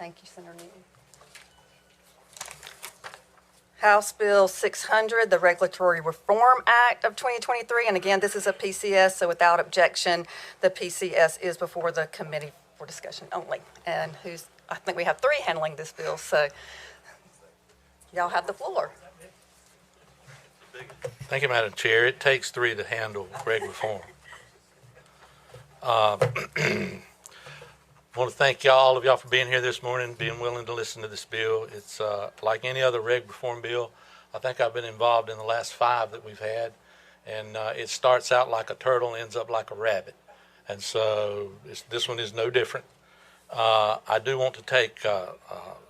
Thank you, Senator Newton. House Bill 600, the Regulatory Reform Act of 2023. And again, this is a PCS, so without objection, the PCS is before the committee for discussion only. And I think we have 3 handling this bill, so y'all have the floor. Thank you, Madam Chair. It takes 3 to handle reg reform. I want to thank all of y'all for being here this morning, being willing to listen to this bill. It's like any other reg reform bill. I think I've been involved in the last 5 that we've had, and it starts out like a turtle and ends up like a rabbit. And so this one is no different. I do want to take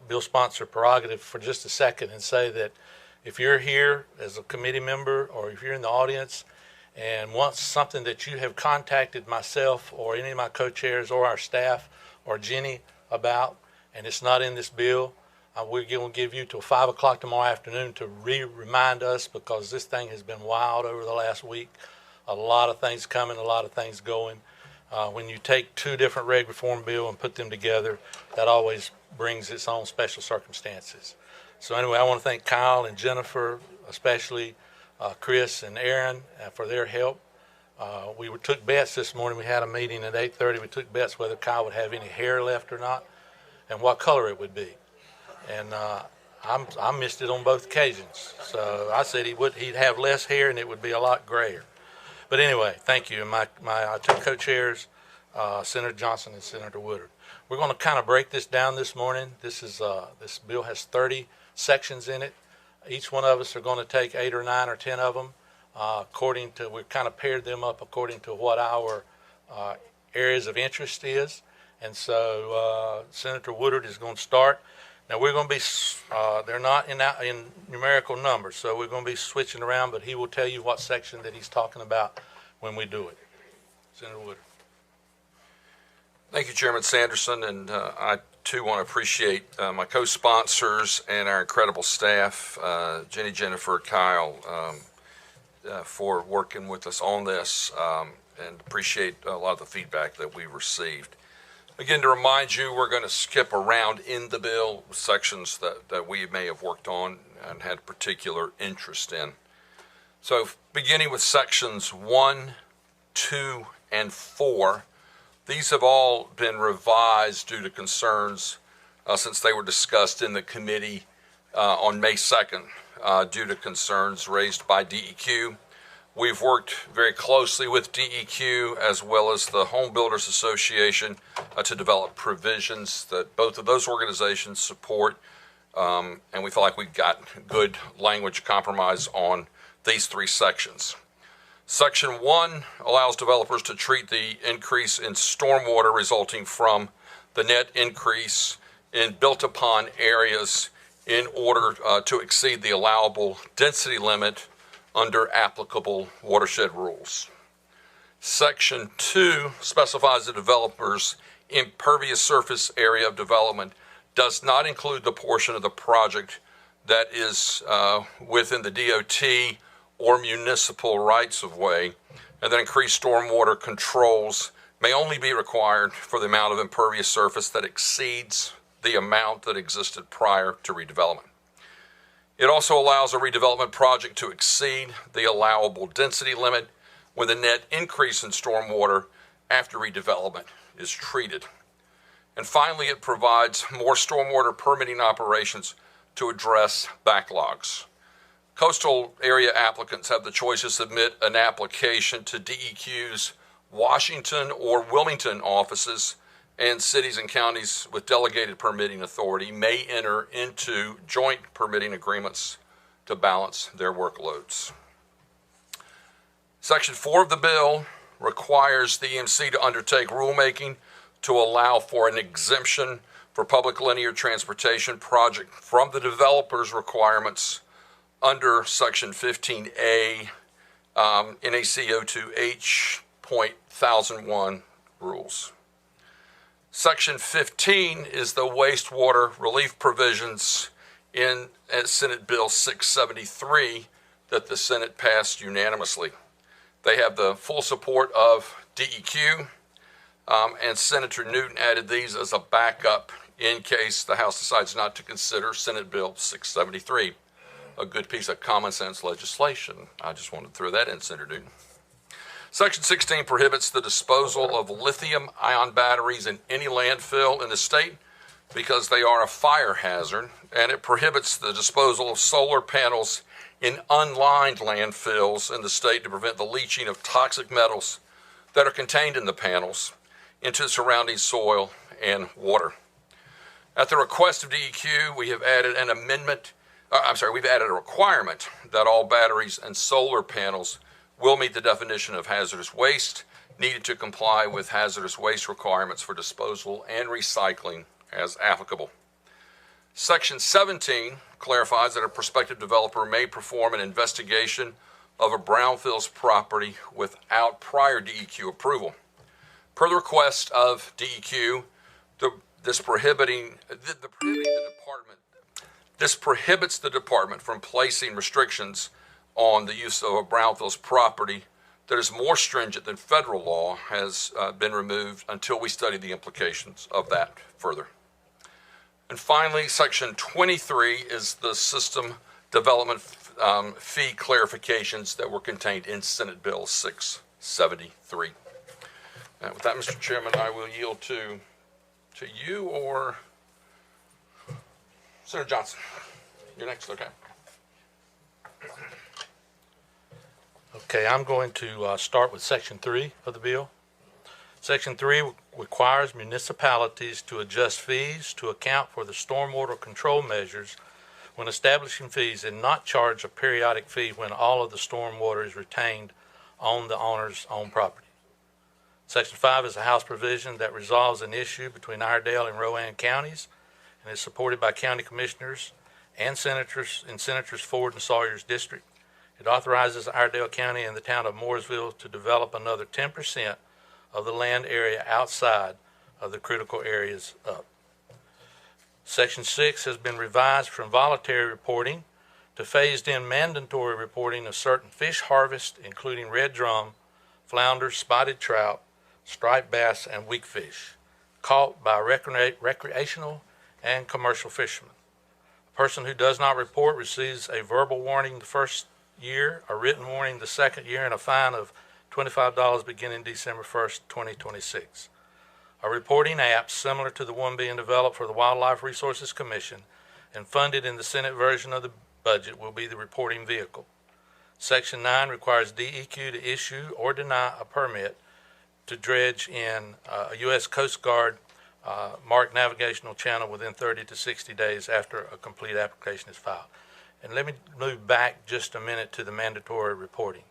bill sponsor prerogative for just a second and say that if you're here as a committee member or if you're in the audience and want something that you have contacted myself or any of my co-chairs or our staff or Jenny about, and it's not in this bill, we're going to give you till 5 o'clock tomorrow afternoon to remind us, because this thing has been wild over the last week. A lot of things coming, a lot of things going. When you take 2 different reg reform bills and put them together, that always brings its own special circumstances. So anyway, I want to thank Kyle and Jennifer, especially Chris and Aaron, for their help. We took bets this morning. We had a meeting at 8:30. We took bets whether Kyle would have any hair left or not and what color it would be. And I missed it on both occasions. So I said he'd have less hair and it would be a lot grayer. But anyway, thank you. And my 2 co-chairs, Senator Johnson and Senator Woodard. We're going to kind of break this down this morning. This bill has 30 sections in it. Each one of us are going to take 8 or 9 or 10 of them. We've kind of paired them up according to what our areas of interest is. And so Senator Woodard is going to start. Now we're going to be, they're not in numerical numbers, so we're going to be switching around, but he will tell you what section that he's talking about when we do it. Senator Woodard. Thank you, Chairman Sanderson, and I too want to appreciate my co-sponsors and our incredible staff, Jenny, Jennifer, Kyle, for working with us on this, and appreciate a lot of the feedback that we received. Again, to remind you, we're going to skip around in the bill sections that we may have worked on and had particular interest in. So beginning with sections 1, 2, and 4, these have all been revised due to concerns since they were discussed in the committee on May 2nd due to concerns raised by DEQ. We've worked very closely with DEQ as well as the Home Builders Association to develop provisions that both of those organizations support, and we feel like we've got good language compromise on these 3 sections. Section 1 allows developers to treat the increase in stormwater resulting from the net increase in built-upon areas in order to exceed the allowable density limit under applicable watershed rules. Section 2 specifies the developer's impervious surface area of development does not include the portion of the project that is within the DOT or municipal rights-of-way, and that increased stormwater controls may only be required for the amount of impervious surface that exceeds the amount that existed prior to redevelopment. It also allows a redevelopment project to exceed the allowable density limit when the net increase in stormwater after redevelopment is treated. And finally, it provides more stormwater permitting operations to address backlogs. Coastal area applicants have the choice to submit an application to DEQ's Washington or Wilmington offices, and cities and counties with delegated permitting authority may enter into joint permitting agreements to balance their workloads. Section 4 of the bill requires the EMC to undertake rulemaking to allow for an exemption for public linear transportation project from the developer's requirements under Section 15A NAC02H.1001 rules. Section 15 is the wastewater relief provisions in Senate Bill 673 that the Senate passed unanimously. They have the full support of DEQ, and Senator Newton added these as a backup in case the House decides not to consider Senate Bill 673, a good piece of common sense legislation. I just wanted to throw that in, Senator Newton. Section 16 prohibits the disposal of lithium-ion batteries in any landfill in the state because they are a fire hazard, and it prohibits the disposal of solar panels in unlined landfills in the state to prevent the leaching of toxic metals that are contained in the panels into the surrounding soil and water. At the request of DEQ, we have added a requirement that all batteries and solar panels will meet the definition of hazardous waste needed to comply with hazardous waste requirements for disposal and recycling as applicable. Section 17 clarifies that a prospective developer may perform an investigation of a brownfields property without prior DEQ approval. Per the request of DEQ, this prohibits the department from placing restrictions on the use of a brownfields property that is more stringent than federal law has been removed until we study the implications of that further. And finally, Section 23 is the system development fee clarifications that were contained in Senate Bill 673. And with that, Mr. Chairman, I will yield to you or Senator Johnson. You're next, okay? Okay, I'm going to start with Section 3 of the bill. Section 3 requires municipalities to adjust fees to account for the stormwater control measures when establishing fees and not charge a periodic fee when all of the stormwater is retained on the owner's own property. Section 5 is a House provision that resolves an issue between Iredell and Rowan counties and is supported by county commissioners and senators in Senators Ford and Sawyer's district. It authorizes Iredell County and the town of Mooresville to develop another 10% of the land area outside of the critical areas up. Section 6 has been revised from voluntary reporting to phased-in mandatory reporting of certain fish harvest, including red drum, flounder, spotted trout, striped bass, and weakfish, caught by recreational and commercial fishermen. A person who does not report receives a verbal warning the first year, a written warning the second year, and a fine of $25 beginning December 1st, 2026. A reporting app similar to the one being developed for the Wildlife Resources Commission and funded in the Senate version of the budget will be the reporting vehicle. Section 9 requires DEQ to issue or deny a permit to dredge in a U.S. Coast Guard marked navigational channel within 30 to 60 days after a complete application is filed. And let me move back just a minute to the mandatory reporting.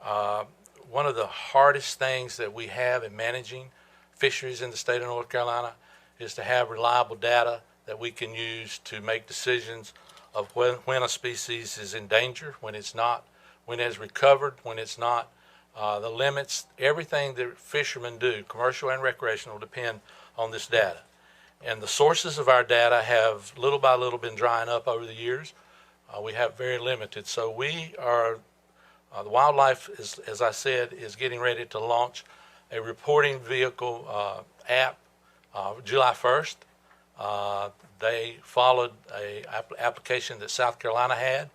One of the hardest things that we have in managing fisheries in the state of North Carolina is to have reliable data that we can use to make decisions of when a species is in danger, when it's not, when it's recovered, when it's not. The limits, everything that fishermen do, commercial and recreational, depend on this data. And the sources of our data have little by little been drying up over the years. We have very limited. So we are, the wildlife, as I said, is getting ready to launch a reporting vehicle app July 1st. They followed a application that South Carolina had.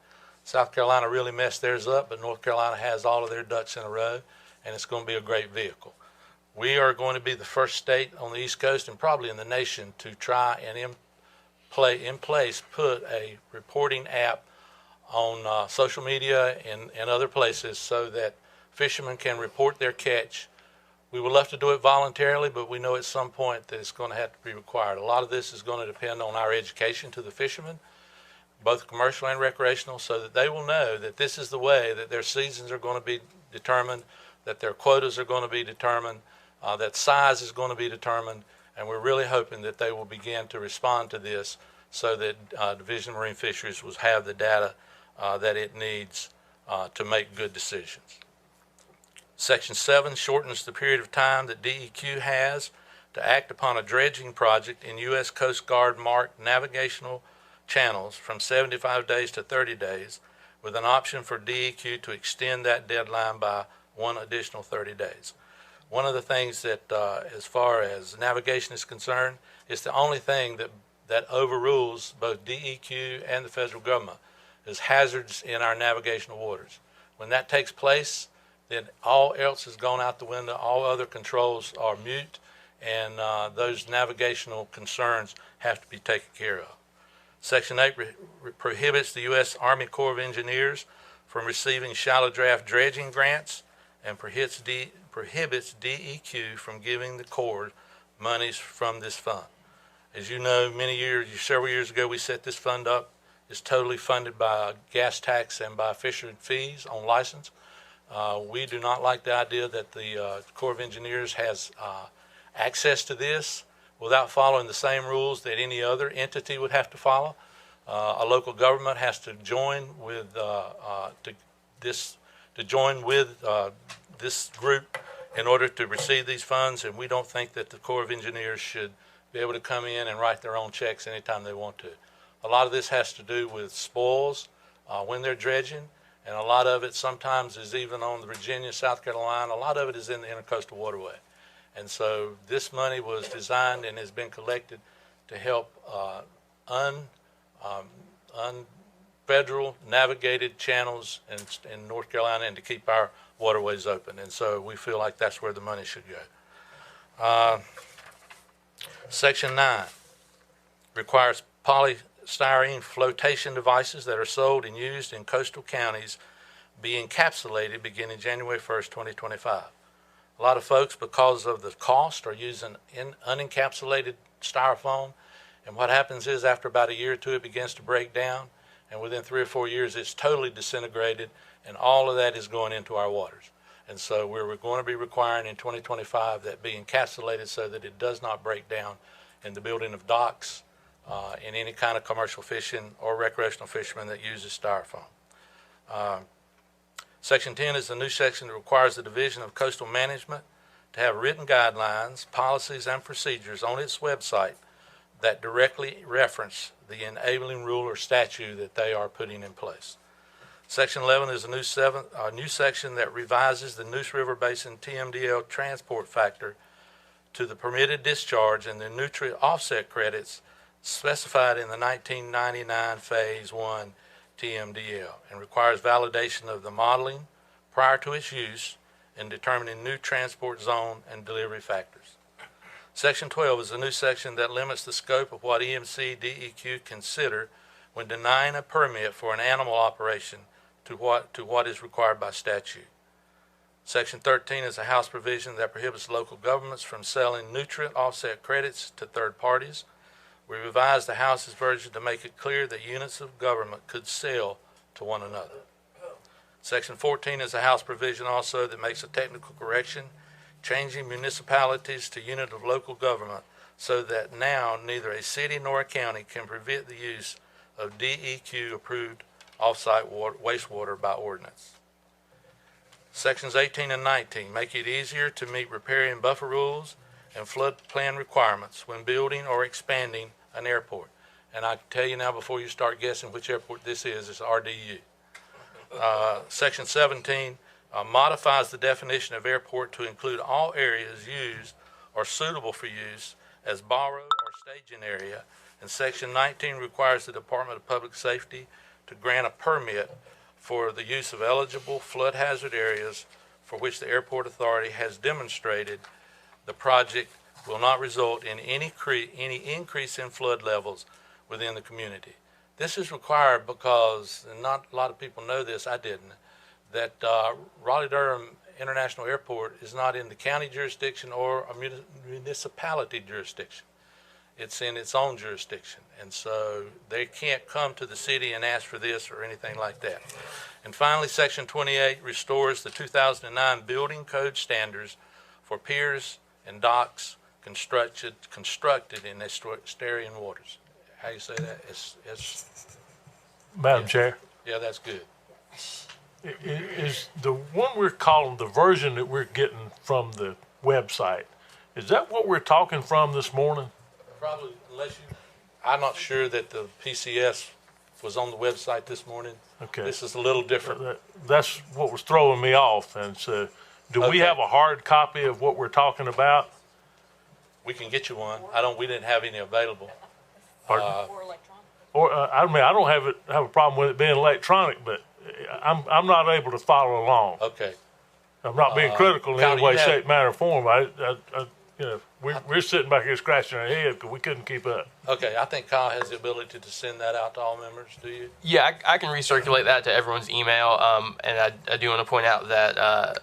South Carolina really messed theirs up, but North Carolina has all of their ducks in a row, and it's going to be a great vehicle. We are going to be the first state on the East Coast and probably in the nation to try and in place put a reporting app on social media and other places so that fishermen can report their catch. We would love to do it voluntarily, but we know at some point that it's going to have to be required. A lot of this is going to depend on our education to the fishermen, both commercial and recreational, so that they will know that this is the way that their seasons are going to be determined, that their quotas are going to be determined, that size is going to be determined, and we're really hoping that they will begin to respond to this so that Division of Marine Fisheries will have the data that it needs to make good decisions. Section 7 shortens the period of time that DEQ has to act upon a dredging project in U.S. Coast Guard marked navigational channels from 75 days to 30 days, with an option for DEQ to extend that deadline by one additional 30 days. One of the things that, as far as navigation is concerned, It's the only thing that overrules both DEQ and the federal government is hazards in our navigational waters. When that takes place, then all else has gone out the window. All other controls are mute, and those navigational concerns have to be taken care of. Section 8 prohibits the U.S. Army Corps of Engineers from receiving shallow draft dredging grants and prohibits DEQ from giving the Corps monies from this fund. As you know, several years ago, we set this fund up. It's totally funded by gas tax and by fishery fees on license. We do not like the idea that the Corps of Engineers has access to this without following the same rules that any other entity would have to follow. A local government has to join with this group in order to receive these funds, and we don't think that the Corps of Engineers should be able to come in and write their own checks anytime they want to. A lot of this has to do with spoils when they're dredging, and a lot of it sometimes is even on the Virginia, South Carolina. A lot of it is in the intercoastal waterway. And so this money was designed and has been collected to help federal navigated channels in North Carolina and to keep our waterways open. And so we feel like that's where the money should go. Section 9 requires polystyrene flotation devices that are sold and used in coastal counties be encapsulated beginning January 1st, 2025. A lot of folks, because of the cost, are using unencapsulated styrofoam, and what happens is after about a year or two it begins to break down, and within 3 or 4 years it's totally disintegrated, and all of that is going into our waters. And so we're going to be requiring in 2025 that be encapsulated so that it does not break down in the building of docks, in any kind of commercial fishing or recreational fishermen that uses styrofoam. Section 10 is the new section that requires the Division of Coastal Management to have written guidelines, policies, and procedures on its website that directly reference the enabling rule or statute that they are putting in place. Section 11 is a new section that revises the Neuse River Basin TMDL transport factor to the permitted discharge and the nutrient offset credits specified in the 1999 Phase 1 TMDL, and requires validation of the modeling prior to its use in determining new transport zone and delivery factors. Section 12 is a new section that limits the scope of what EMC DEQ consider when denying a permit for an animal operation to what is required by statute. Section 13 is a House provision that prohibits local governments from selling nutrient offset credits to third parties. We revised the House's version to make it clear that units of government could sell to one another. Section 14 is a House provision also that makes a technical correction, changing municipalities to unit of local government so that now neither a city nor a county can prevent the use of DEQ-approved off-site wastewater by ordinance. Sections 18 and 19 make it easier to meet riparian buffer rules and flood plan requirements when building or expanding an airport. And I can tell you now before you start guessing which airport this is, it's RDU. Section 17 modifies the definition of airport to include all areas used or suitable for use as borrowed or staging area. And Section 19 requires the Department of Public Safety to grant a permit for the use of eligible flood hazard areas for which the airport authority has demonstrated the project will not result in any increase in flood levels within the community. This is required because, and not a lot of people know this, I didn't, that Raleigh-Durham International Airport is not in the county jurisdiction or a municipality jurisdiction. It's in its own jurisdiction, and so they can't come to the city and ask for this or anything like that. And finally, Section 28 restores the 2009 building code standards for piers and docks constructed in estuarine waters. How you say that? Madam Chair, Yeah, that's good. is the one we're calling the version that we're getting from the website, is that what we're talking from this morning? Probably, unless you, I'm not sure that the PCS was on the website this morning. Okay. This is a little different. That's what was throwing me off. And so do we Okay. have a hard copy of what we're talking about? We can get you one. We didn't have any available. Pardon? Or electronic. Or, I mean, I don't have a problem with it being electronic, but I'm not able to follow along. Okay. I'm not being critical in Kyle, any way, you have- shape, manner, or form. We're sitting back here scratching our head because we couldn't keep up. Okay, I think Kyle has the ability to send that out to all members, do you? Yeah, I can recirculate that to everyone's email. And I do want to point out that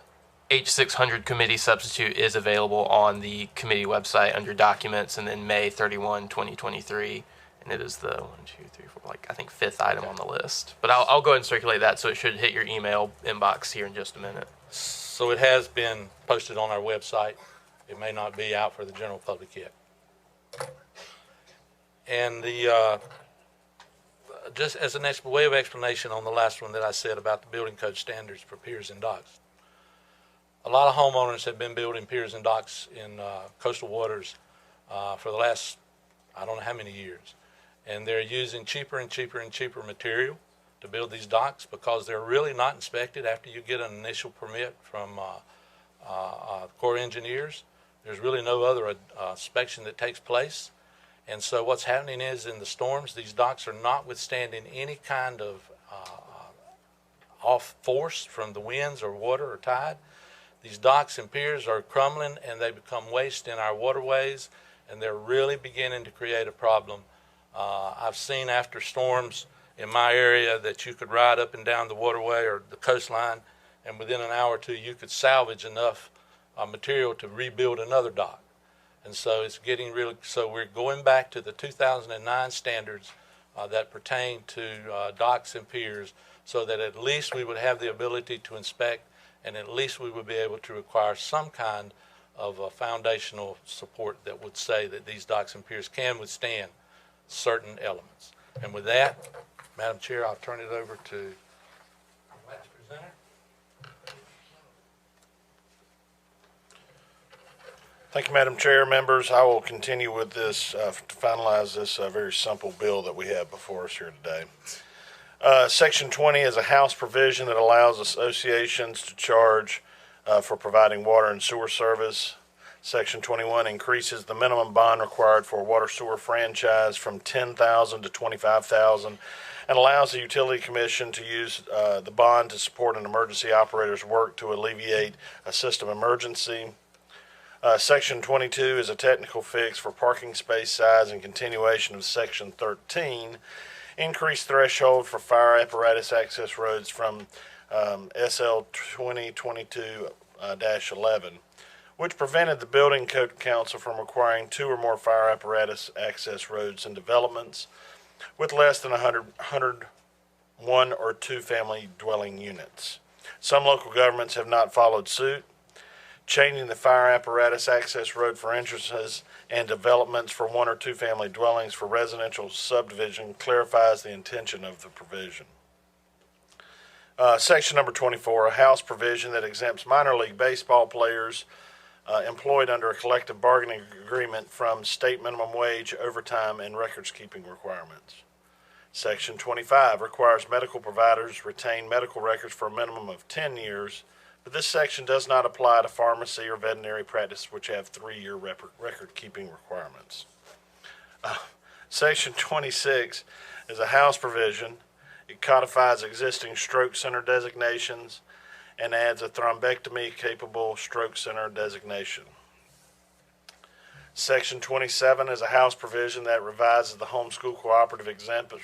H600 committee substitute is available on the committee website under documents, and then May 31, 2023. And it is the 1, 2, 3, 4, I think 5th item on the list. But I'll go ahead and circulate that, so it should hit your email inbox here in just a minute. So it has been posted on our website. It may not be out for the general public yet. And just as an way of explanation on the last one that I said about the building code standards for piers and docks. A lot of homeowners have been building piers and docks in coastal waters for the last, I don't know how many years. And they're using cheaper and cheaper and cheaper material to build these docks because they're really not inspected after you get an initial permit from Corps of Engineers. There's really no other inspection that takes place. And so what's happening is in the storms, these docks are not withstanding any kind of off force from the winds or water or tide. These docks and piers are crumbling and they become waste in our waterways, and they're really beginning to create a problem. I've seen after storms in my area that you could ride up and down the waterway or the coastline, and within an hour or two you could salvage enough material to rebuild another dock. And so it's getting really, so we're going back to the 2009 standards that pertain to docks and piers, so that at least we would have the ability to inspect, and at least we would be able to require some kind of foundational support that would say that these docks and piers can withstand certain elements. And with that, Madam Chair, I'll turn it over to our last presenter. Thank you, Madam Chair. Members, I will continue with this to finalize this very simple bill that we have before us here today. Section 20 is a House provision that allows associations to charge for providing water and sewer service. Section 21 increases the minimum bond required for a water sewer franchise from $10,000 to $25,000 and allows the Utility Commission to use the bond to support an emergency operator's work to alleviate a system emergency. Section 22 is a technical fix for parking space size and continuation of Section 13. Increased threshold for fire apparatus access roads from SL 2022-11, which prevented the Building Code Council from requiring 2 or more fire apparatus access roads in developments with less than 101 or 2 family dwelling units. Some local governments have not followed suit. Changing the fire apparatus access road for entrances and developments for 1 or 2 family dwellings for residential subdivision clarifies the intention of the provision. Section number 24, a House provision that exempts minor league baseball players employed under a collective bargaining agreement from state minimum wage, overtime, and records keeping requirements. Section 25 requires medical providers retain medical records for a minimum of 10 years, but this section does not apply to pharmacy or veterinary practice, which have 3-year record-keeping requirements. Section 26 is a House provision. It codifies existing stroke center designations and adds a thrombectomy-capable stroke center designation. Section 27 is a House provision that revises the homeschool cooperative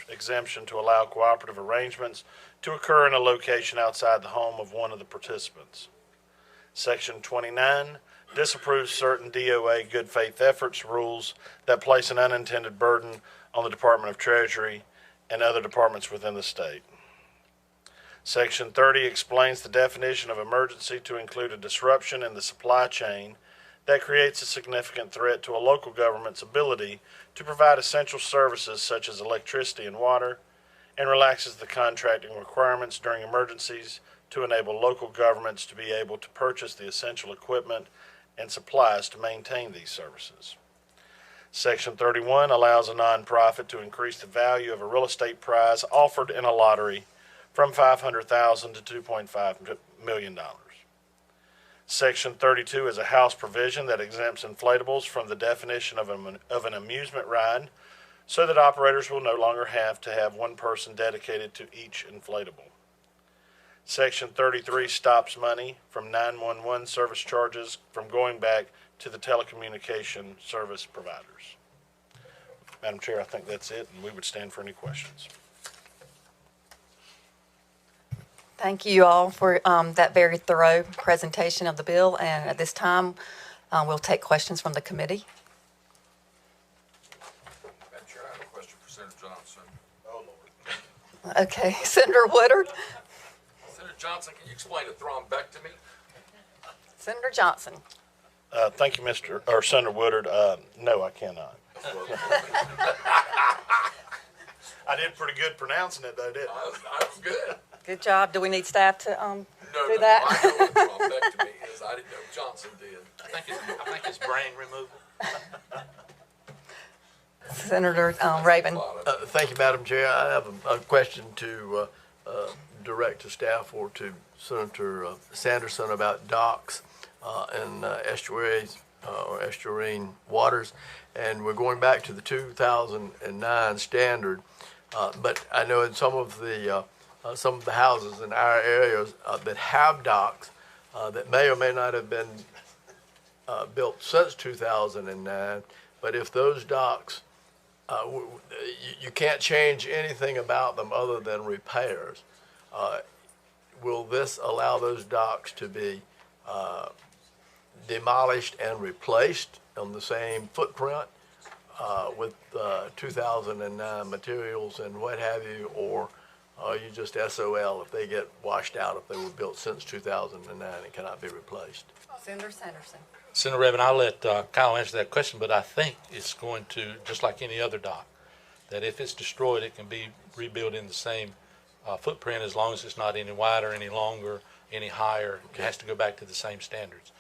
exemption to allow cooperative arrangements to occur in a location outside the home of one of the participants. Section 29 disapproves certain DOA good faith efforts rules that place an unintended burden on the Department of Treasury and other departments within the state. Section 30 explains the definition of emergency to include a disruption in the supply chain that creates a significant threat to a local government's ability to provide essential services such as electricity and water, and relaxes the contracting requirements during emergencies to enable local governments to be able to purchase the essential equipment and supplies to maintain these services. Section 31 allows a nonprofit to increase the value of a real estate prize offered in a lottery from $500,000 to $2.5 million. Section 32 is a House provision that exempts inflatables from the definition of an amusement ride so that operators will no longer have to have one person dedicated to each inflatable. Section 33 stops money from 911 service charges from going back to the telecommunication service providers. Madam Chair, I think that's it, and we would stand for any questions. Thank you all for that very thorough presentation of the bill, and at this time, we'll take questions from the committee. Madam Chair, I have a question for Senator Johnson. Oh, Lord. Okay, Senator Woodard. Senator Johnson, can you explain a thrombectomy? Senator Johnson. Thank you, Senator Woodard. No, I cannot. I did pretty good pronouncing it, though, didn't I? I was good. Good job. Do we need staff to No, do that? I know what thrombectomy is. I didn't know Johnson did. I think it's brain removal. Senator Raven. Thank you, Madam Chair. I have a question to direct to staff or to Senator Sanderson about docks and estuaries or estuarine waters. And we're going back to the 2009 standard. But I know in some of the houses in our areas that have docks that may or may not have been built since 2009, but if those docks, you can't change anything about them other than repairs. Will this allow those docks to be demolished and replaced on the same footprint with 2009 materials and what have you, or are you just SOL if they get washed out if they were built since 2009 and cannot be replaced? Senator Sanderson. Senator Raven, I'll let Kyle answer that question, but I think it's going to, just like any other dock, that if it's destroyed, it can be rebuilt in the same footprint as long as it's not any wider, any longer, any higher. It has to go back to the same standards.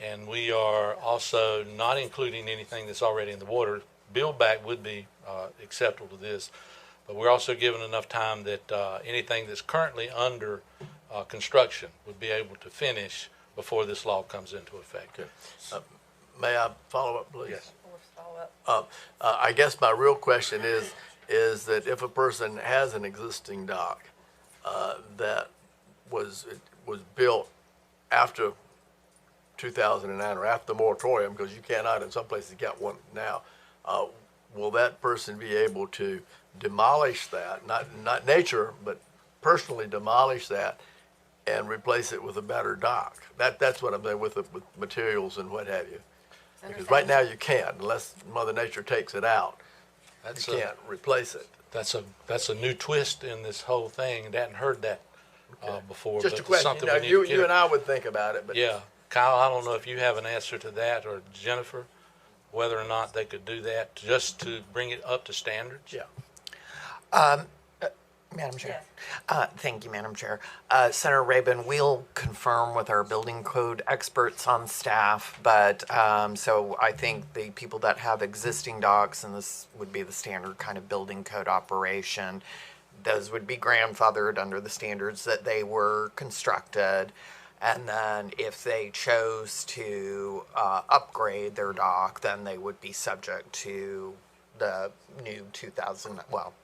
And we are also not including anything that's already in the water. Build back would be acceptable to this, but we're also giving enough time that anything that's currently under construction would be able to finish before this law comes into effect. Okay. May I follow up, please? Yes. I guess my real question is that if a person has an existing dock that was built after 2009 or after the moratorium, because you cannot in some places get one now, will that person be able to demolish that, not nature, but personally demolish that and replace it with a better dock? That's what I'm saying with materials and what have you. Because right now you can't, unless Mother Nature takes it out. You can't replace it. That's a new twist in this whole thing, and I hadn't heard that before. Just but a question. something You know, we need to you and I would think about it, but yeah, Kyle, I don't know if you have an answer to that, or Jennifer, whether or not they could do that just to bring it up to standards. yeah. Madam Chair. Thank you, Madam Chair. Senator Rabin, we'll confirm with our building code experts on staff, but so I think the people that have existing docks, and this would be the standard kind of building code operation, those would be grandfathered under the standards that they were constructed. And then if they chose to upgrade their dock, then they would be subject to the new 2000, well,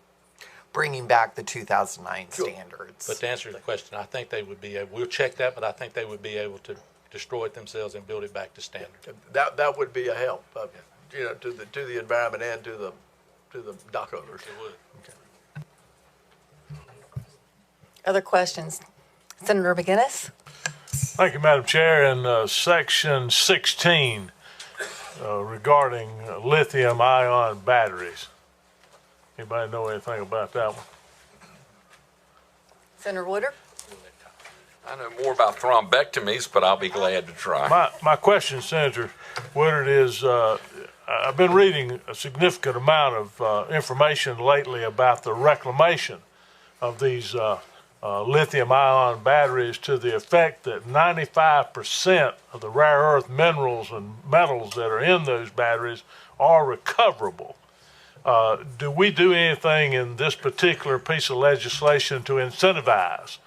bringing back the 2009 standards. But to answer the question, I think they would be able, we'll check that, but I think they would be able to destroy it themselves and build it back to standard. That would be a help, you know, to the environment and to the dock owners. It would. Other questions? Senator McGinnis? Thank you, Madam Chair. In section 16 regarding lithium-ion batteries. Anybody know anything about that one? Senator Woodard? I know more about thrombectomies, but I'll be glad to try. My question, Senator Woodard, is I've been reading a significant amount of information lately about the reclamation of these lithium-ion batteries, to the effect that 95% of the rare earth minerals and metals that are in those batteries are recoverable. Do we do anything in this particular piece of legislation to incentivize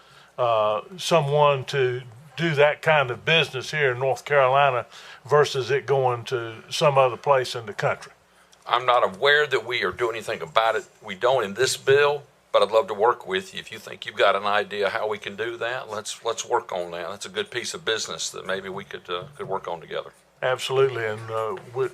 someone to do that kind of business here in North Carolina versus it going to some other place in the country. I'm not aware that we are doing anything about it. We don't in this bill, but I'd love to work with you. If you think you've got an idea how we can do that, let's work on that. That's a good piece of business that maybe we could work on together. Absolutely, and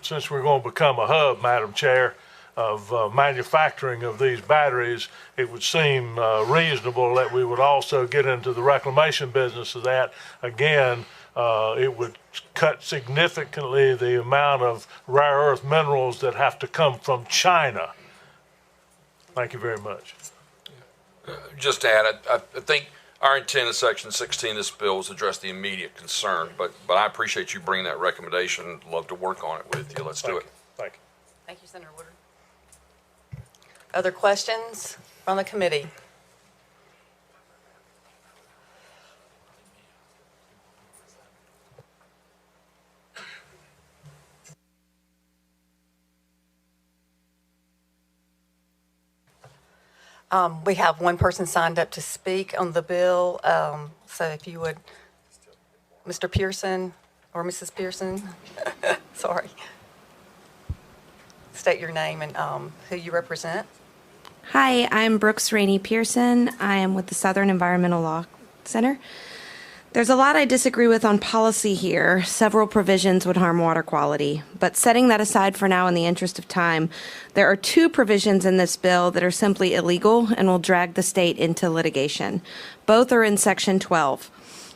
since we're going to become a hub, Madam Chair, of manufacturing of these batteries, it would seem reasonable that we would also get into the reclamation business of that. Again, it would cut significantly the amount of rare earth minerals that have to come from China. Thank you very much. Just to add, I think our intent in Section 16 of this bill is to address the immediate concern, but I appreciate you bringing that recommendation. Love to work on it with you. Let's do it. Thank you. Thank you, Senator Woodard. Other questions from the committee? We have one person signed up to speak on the bill. So if you would, Mr. Pearson or Mrs. Pearson, sorry. State your name and who you represent. Hi, I'm Brooks Rainey Pearson. I am with the Southern Environmental Law Center. There's a lot I disagree with on policy here. Several provisions would harm water quality. But setting that aside for now in the interest of time, there are two provisions in this bill that are simply illegal and will drag the state into litigation. Both are in Section 12.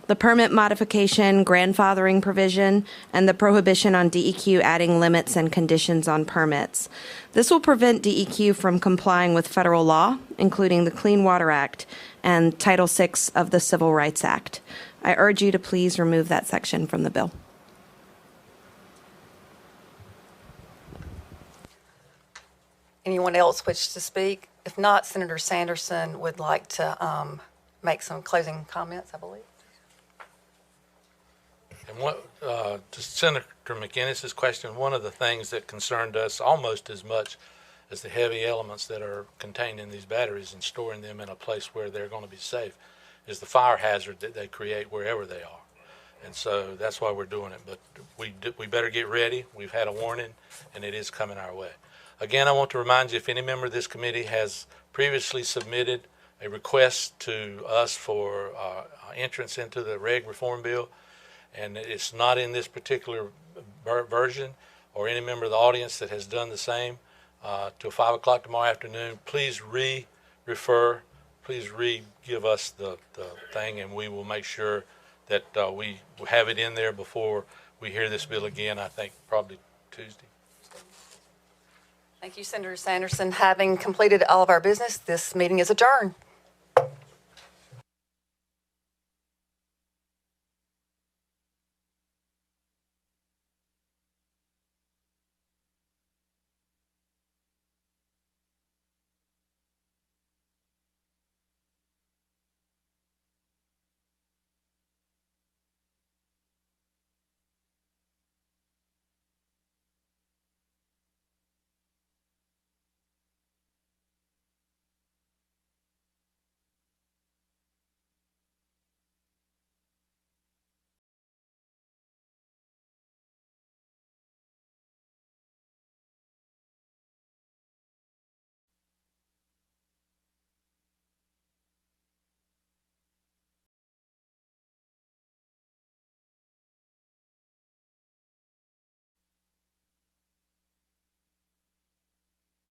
The permit modification grandfathering provision and the prohibition on DEQ adding limits and conditions on permits. This will prevent DEQ from complying with federal law, including the Clean Water Act and Title VI of the Civil Rights Act. I urge you to please remove that section from the bill. Anyone else wish to speak? If not, Senator Sanderson would like to make some closing comments, I believe. And to Senator McInnes's question, one of the things that concerned us almost as much as the heavy elements that are contained in these batteries and storing them in a place where they're going to be safe is the fire hazard that they create wherever they are. And so that's why we're doing it. But we better get ready. We've had a warning, and it is coming our way. Again, I want to remind you, if any member of this committee has previously submitted a request to us for entrance into the reg reform bill, and it's not in this particular version, or any member of the audience that has done the same, till 5 o'clock tomorrow afternoon, please re-refer, please re-give us the thing, and we will make sure that we have it in there before we hear this bill again, I think probably Tuesday. Thank you, Senator Sanderson. Having completed all of our business, this meeting is adjourned.